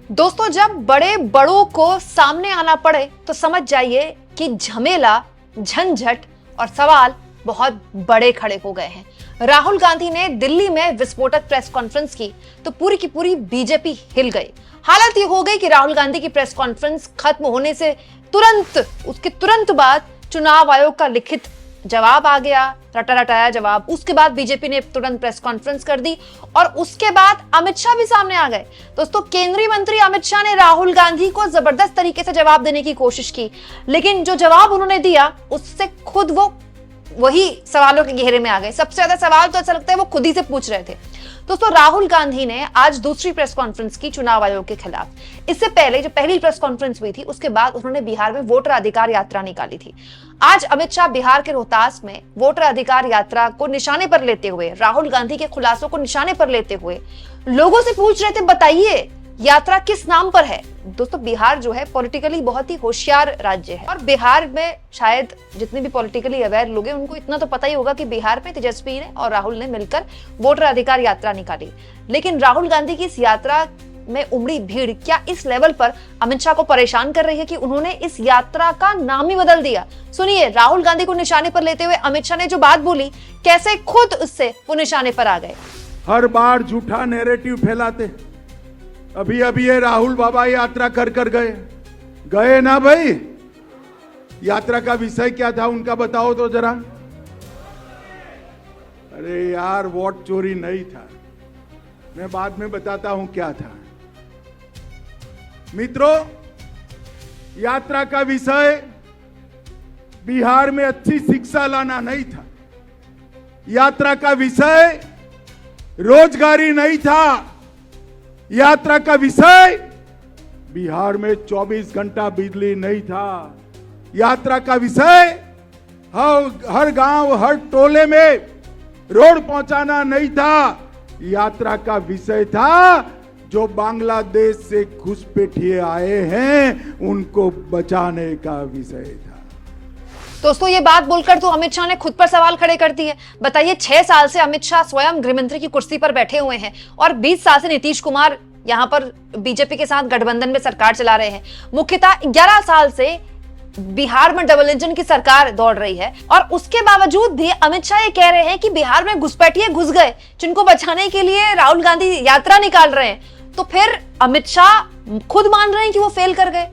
दोस्तों, जब बड़े बड़ों को सामने आना पड़े तो समझ जाइए कि झमेला, झंझट और सवाल बहुत बड़े खड़े हो गए हैं। राहुल गांधी ने दिल्ली में विस्फोटक प्रेस कॉन्फ्रेंस की तो पूरी की पूरी बीजेपी हिल गई। हालत ये हो गई कि राहुल गांधी की प्रेस कॉन्फ्रेंस खत्म होने से उसके तुरंत बाद चुनाव आयोग का लिखित जवाब आ गया, रटा रटाया जवाब। उसके बाद बीजेपी ने तुरंत प्रेस कॉन्फ्रेंस कर दी और उसके बाद अमित शाह भी सामने आ गए। दोस्तों, केंद्रीय मंत्री अमित शाह ने राहुल गांधी को जबरदस्त तरीके से जवाब देने की कोशिश की, लेकिन जो जवाब उन्होंने दिया उससे खुद वो वही सवालों के घेरे में आ गए। सबसे ज्यादा सवाल तो ऐसा लगता है वो खुद ही से पूछ रहे थे। दोस्तों, राहुल गांधी ने आज दूसरी प्रेस कॉन्फ्रेंस की चुनाव आयोग के खिलाफ। इससे पहले जो पहली प्रेस कॉन्फ्रेंस हुई थी उसके बाद उन्होंने बिहार में वोटर अधिकार यात्रा निकाली थी। आज अमित शाह बिहार के रोहतास में वोटर अधिकार यात्रा को निशाने पर लेते हुए, राहुल गांधी के खुलासों को निशाने पर लेते हुए लोगों से पूछ रहे थे, बताइए यात्रा किस नाम पर है। दोस्तों, बिहार जो है पॉलिटिकली बहुत ही होशियार राज्य है और बिहार में शायद जितने भी पॉलिटिकली अवेयर लोग हैं उनको इतना तो पता ही होगा कि बिहार में तेजस्वी ने और राहुल ने मिलकर वोटर अधिकार यात्रा निकाली। लेकिन राहुल गांधी की इस यात्रा में उमड़ी भीड़ क्या इस लेवल पर अमित शाह को परेशान कर रही है कि उन्होंने इस यात्रा का नाम ही बदल दिया। सुनिए, राहुल गांधी को निशाने पर लेते हुए अमित शाह ने जो बात बोली, कैसे खुद उससे वो निशाने पर आ गए। हर बार झूठा नैरेटिव फैलाते। अभी अभी ये राहुल बाबा यात्रा कर गए ना भाई। यात्रा का विषय क्या था उनका बताओ तो जरा। अरे यार, वोट चोरी नहीं था, मैं बाद में बताता हूं क्या था। मित्रों, यात्रा का विषय बिहार में अच्छी शिक्षा लाना नहीं था। यात्रा का विषय रोजगारी नहीं था। यात्रा का विषय बिहार में 24 घंटा बिजली नहीं था। यात्रा का विषय हर गांव, हर टोले में रोड पहुंचाना नहीं था। यात्रा का विषय था जो बांग्लादेश से घुसपैठिए आए हैं उनको बचाने का विषय था। दोस्तों, ये बात बोलकर तो अमित शाह ने खुद पर सवाल खड़े कर दिए। बताइए, 6 साल से अमित शाह स्वयं गृहमंत्री की कुर्सी पर बैठे हुए हैं और 20 साल से नीतीश कुमार यहां पर बीजेपी के साथ गठबंधन में सरकार चला रहे हैं। मुख्यतः 11 साल से बिहार में डबल इंजन की सरकार दौड़ रही है और उसके बावजूद भी अमित शाह ये कह रहे हैं कि बिहार में घुसपैठिए घुस गए, जिनको बचाने के लिए राहुल गांधी यात्रा निकाल रहे हैं। तो फिर अमित शाह खुद मान रहे हैं कि वो फेल कर गए,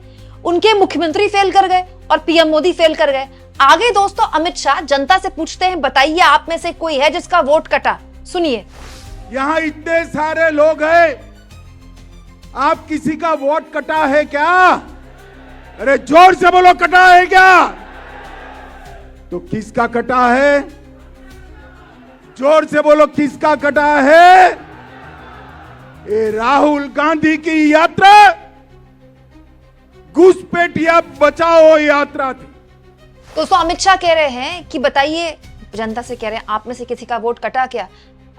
उनके मुख्यमंत्री फेल कर गए और पीएम मोदी फेल कर गए। आगे दोस्तों अमित शाह जनता से पूछते हैं, बताइए आप में से कोई है जिसका वोट कटा। सुनिए, यहां इतने सारे लोग हैं, आप किसी का वोट कटा है क्या? अरे जोर से बोलो, कटा है क्या? तो किसका कटा है? जोर से बोलो, किसका कटा है? ये राहुल गांधी की यात्रा घुसपैठिया बचाओ यात्रा थी। दोस्तों, अमित शाह कह रहे हैं कि बताइए, जनता से कह रहे हैं आप में से किसी का वोट कटा क्या?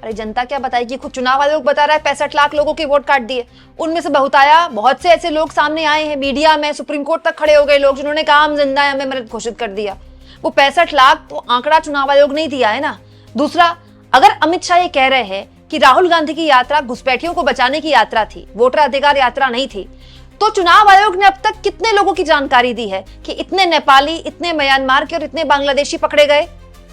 अरे जनता क्या बताएगी, खुद चुनाव आयोग बता रहा है 65 लाख लोगों के वोट काट दिए। उनमें से बहुत से ऐसे लोग सामने आए हैं, मीडिया में, सुप्रीम कोर्ट तक खड़े हो गए लोग जिन्होंने कहा हम जिंदा है, हमें मृत घोषित कर दिया। वो 65 लाख तो आंकड़ा चुनाव आयोग नहीं दिया है ना। दूसरा, अगर अमित शाह ये कह रहे हैं कि राहुल गांधी की यात्रा घुसपैठियों को बचाने की यात्रा थी, वोटर अधिकार यात्रा नहीं थी, तो चुनाव आयोग ने अब तक कितने लोगों की जानकारी दी है कि इतने नेपाली, इतने म्यांमार के और इतने बांग्लादेशी पकड़े गए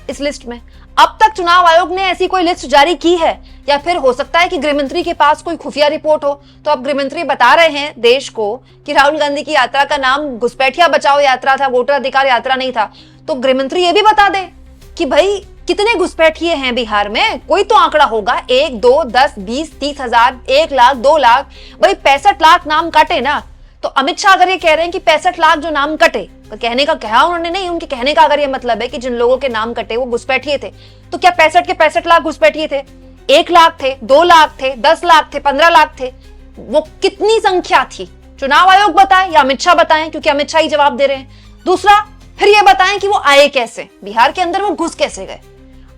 इस लिस्ट में? अब तक चुनाव आयोग ने ऐसी कोई लिस्ट जारी की है? या फिर हो सकता है कि गृहमंत्री के पास कोई खुफिया रिपोर्ट हो। तो अब गृहमंत्री बता रहे हैं देश को कि राहुल गांधी की यात्रा का नाम घुसपैठिया बचाओ यात्रा था, वोटर अधिकार यात्रा नहीं था। तो गृहमंत्री ये भी बता दे कि भाई कितने घुसपैठिए हैं बिहार में, कोई तो आंकड़ा होगा, 1, 2, 10, 20, 30 हजार, 1 लाख, 2 लाख, भाई 65 लाख नाम कटे ना। तो अमित शाह अगर ये कह रहे हैं कि 65 लाख जो नाम कटे, तो कहने का कहा उन्होंने नहीं, उनके कहने का अगर ये मतलब है कि जिन लोगों के नाम कटे वो घुसपैठिए थे, तो क्या 65 के 65 लाख घुसपैठिए थे? 1 लाख थे, 2 लाख थे, 10 लाख थे, 15 लाख थे? वो कितनी संख्या थी? चुनाव आयोग बताए या अमित शाह बताएं, क्योंकि अमित शाह ही जवाब दे रहे हैं। दूसरा, फिर ये बताएं कि वो आए कैसे, बिहार के अंदर वो घुस कैसे गए।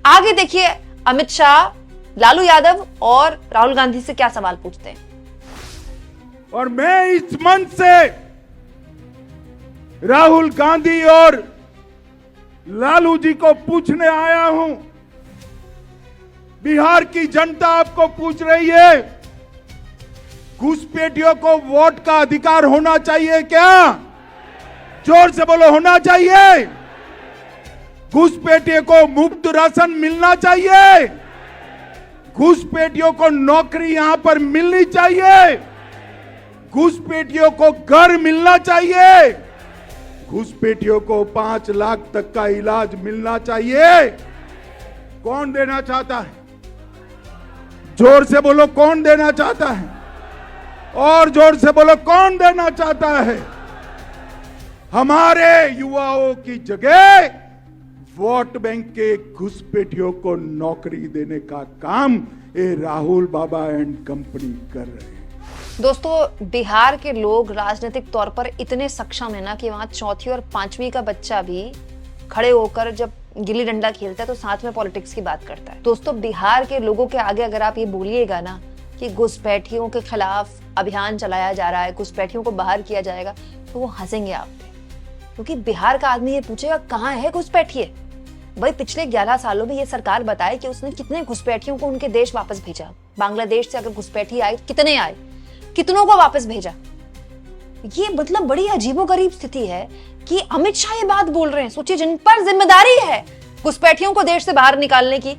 आगे देखिए अमित शाह लालू यादव और राहुल गांधी से क्या सवाल पूछते हैं। और मैं इस मंच से राहुल गांधी और लालू जी को पूछने आया हूं, बिहार की जनता आपको पूछ रही है, घुसपैठियों को वोट का अधिकार होना चाहिए क्या? जोर से बोलो, होना चाहिए। घुसपैठियों को मुफ्त राशन मिलना चाहिए। घुसपैठियों को नौकरी यहां पर मिलनी चाहिए। घुसपैठियों को घर मिलना चाहिए। घुसपैठियों को 5 लाख तक का इलाज मिलना चाहिए। कौन देना चाहता है? जोर से बोलो, कौन देना चाहता है? और जोर से बोलो, कौन देना चाहता है? हमारे युवाओं की जगह वोट बैंक के घुसपैठियों को नौकरी देने का काम ये राहुल बाबा एंड कंपनी कर रहे हैं। दोस्तों, बिहार के लोग राजनीतिक तौर पर इतने सक्षम है ना कि वहां 4वीं और 5वीं का बच्चा भी खड़े होकर जब गिल्ली डंडा खेलता है तो साथ में पॉलिटिक्स की बात करता है। दोस्तों, बिहार के लोगों के आगे अगर आप ये बोलिएगा ना कि घुसपैठियों के खिलाफ अभियान चलाया जा रहा है, घुसपैठियों को बाहर किया जाएगा, तो वो हंसेंगे आप पे, क्योंकि बिहार का आदमी ये पूछेगा कहाँ है घुसपैठिए। भाई, पिछले 11 सालों में ये सरकार बताए कि उसने कितने घुसपैठियों को उनके देश वापस भेजा। बांग्लादेश से अगर घुसपैठी आए, कितने आए, कितनों को वापस भेजा। ये मतलब बड़ी अजीबोगरीब स्थिति है कि अमित शाह ये बात बोल रहे हैं। सोचिए, जिन पर जिम्मेदारी है घुसपैठियों को देश से बाहर निकालने की,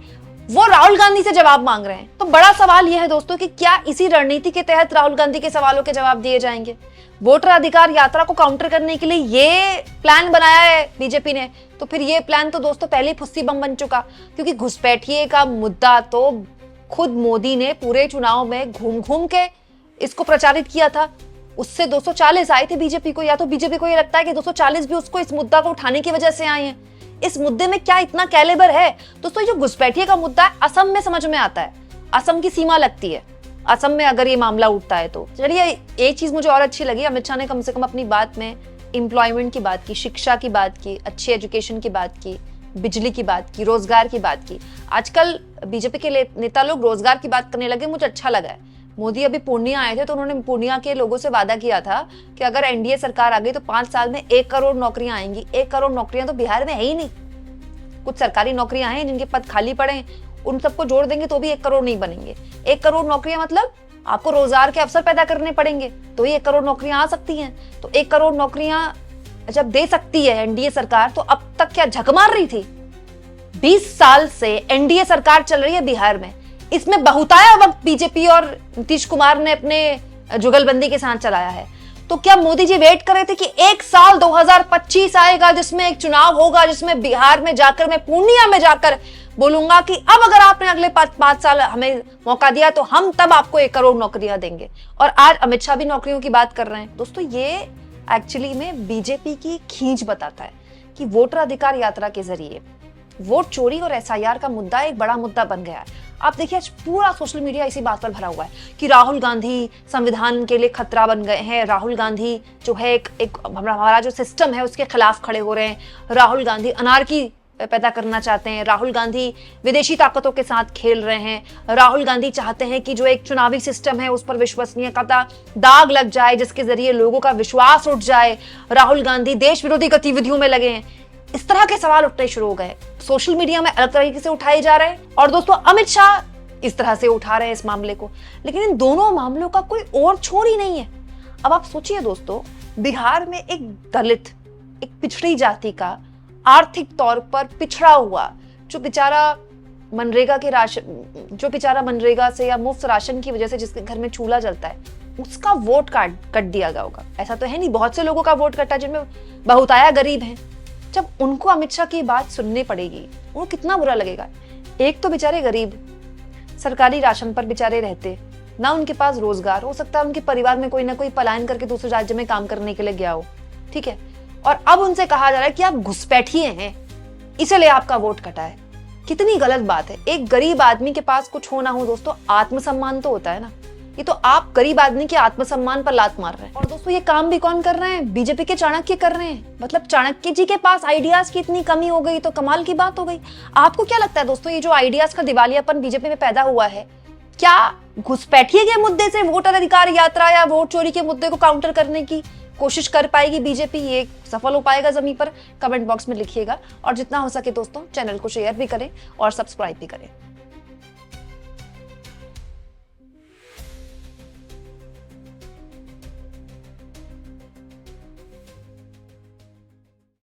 वो राहुल गांधी से जवाब मांग रहे हैं। तो बड़ा सवाल यह है दोस्तों कि क्या इसी रणनीति के तहत राहुल गांधी के सवालों के जवाब दिए जाएंगे? वोटर अधिकार यात्रा को काउंटर करने के लिए ये प्लान बनाया है बीजेपी ने, तो फिर ये प्लान तो दोस्तों पहले ही फुस्सी बम बन चुका, क्योंकि घुसपैठिए का मुद्दा तो खुद मोदी ने पूरे चुनाव में घूम घूम के इसको प्रचारित किया था। उससे 240 आए थे बीजेपी को। या तो बीजेपी को ये लगता है कि 240 भी उसको इस मुद्दा को उठाने की वजह से आए हैं। इस मुद्दे में क्या इतना कैलिबर है? दोस्तों, जो घुसपैठिए का मुद्दा है, असम में समझ में आता है, असम की सीमा लगती है, असम में अगर ये मामला उठता है तो। चलिए, एक चीज मुझे और अच्छी लगी, अमित शाह ने कम से कम अपनी बात में एम्प्लॉयमेंट की बात की, शिक्षा की बात की, अच्छी एजुकेशन की बात की, बिजली की बात की, रोजगार की बात की। आजकल बीजेपी के नेता लोग रोजगार की बात करने लगे, मुझे अच्छा लगा है। मोदी अभी पूर्णिया आए थे तो उन्होंने पूर्णिया के लोगों से वादा किया था कि अगर एनडीए सरकार आ गई तो 5 साल में 1 करोड़ नौकरियां आएंगी। 1 करोड़ नौकरियां तो बिहार में है ही नहीं। कुछ सरकारी नौकरियां हैं जिनके पद खाली पड़े हैं, उन सबको जोड़ देंगे तो भी 1 करोड़ नहीं बनेंगे। 1 करोड़ नौकरियां मतलब आपको रोजगार के अवसर पैदा करने पड़ेंगे, तो ही 1 करोड़ नौकरियां आ सकती हैं। तो 1 करोड़ नौकरियां जब दे सकती है एनडीए सरकार, तो अब तक क्या झक मार रही थी? 20 साल से एनडीए सरकार चल रही है बिहार में। इसमें बहुताया वक्त बीजेपी और नीतीश कुमार ने अपने जुगलबंदी के साथ चलाया है। तो क्या मोदी जी वेट कर रहे थे कि 1 साल 2025 आएगा जिसमें एक चुनाव होगा, जिसमें बिहार में जाकर, मैं पूर्णिया में जाकर बोलूंगा कि अब अगर आपने अगले 5 साल हमें मौका दिया तो हम तब आपको 1 करोड़ नौकरियां देंगे। और आज अमित शाह भी नौकरियों की बात कर रहे हैं। दोस्तों, ये एक्चुअली में बीजेपी की खींच बताता है कि वोटर अधिकार यात्रा के जरिए वोट चोरी और एसआईआर का मुद्दा एक बड़ा मुद्दा बन गया है। आप देखिए, आज पूरा सोशल मीडिया इसी बात पर भरा हुआ है कि राहुल गांधी संविधान के लिए खतरा बन गए हैं। राहुल गांधी जो है एक हमारा जो सिस्टम है उसके खिलाफ खड़े हो रहे हैं। राहुल गांधी अनार्की पैदा करना चाहते हैं। राहुल गांधी विदेशी ताकतों के साथ खेल रहे हैं। राहुल गांधी चाहते हैं कि जो एक चुनावी सिस्टम है उस पर विश्वसनीयता का दाग लग जाए, जिसके जरिए लोगों का विश्वास उठ जाए। राहुल गांधी देश विरोधी गतिविधियों में लगे हैं। इस तरह के सवाल उठने शुरू हो गए, सोशल मीडिया में अलग तरीके से उठाए जा रहे हैं। और दोस्तों, अमित शाह इस तरह से उठा रहे हैं इस मामले को। लेकिन इन दोनों मामलों का कोई और छोर ही नहीं है। अब आप सोचिए दोस्तों, बिहार में एक दलित, एक पिछड़ी जाति का, आर्थिक तौर पर पिछड़ा हुआ, जो बेचारा मनरेगा से या मुफ्त राशन की वजह से जिसके घर में चूल्हा जलता है, उसका वोट कट दिया गया होगा। ऐसा तो है नहीं, बहुत से लोगों का वोट कटा जिनमें बहुताया गरीब हैं। जब उनको अमित शाह की बात सुननी पड़ेगी, उनको कितना बुरा लगेगा। एक तो बेचारे गरीब, सरकारी राशन पर बेचारे रहते, ना उनके पास रोजगार, हो सकता है उनके परिवार में कोई ना कोई पलायन करके दूसरे राज्य में काम करने के लिए गया हो, ठीक है। और अब उनसे कहा जा रहा है कि आप घुसपैठिए हैं, इसलिए आपका वोट कटा है। कितनी गलत बात है। एक गरीब आदमी के पास कुछ हो ना हो दोस्तों, आत्मसम्मान तो होता है ना। ये तो आप गरीब आदमी के आत्मसम्मान पर लात मार रहे हैं। और दोस्तों, ये काम भी कौन कर रहे हैं? बीजेपी के चाणक्य कर रहे हैं। मतलब चाणक्य जी के पास आइडियाज की इतनी कमी हो गई तो कमाल की बात हो गई। आपको क्या लगता है दोस्तों, ये जो आइडियाज का दिवालियापन बीजेपी में पैदा हुआ है, क्या घुसपैठिए के मुद्दे से वोटर अधिकार यात्रा या वोट चोरी के मुद्दे को काउंटर करने की कोशिश कर पाएगी बीजेपी? ये सफल हो पाएगा जमीन पर? कमेंट बॉक्स में लिखिएगा। और जितना हो सके दोस्तों, चैनल को शेयर भी करें और सब्सक्राइब भी करें।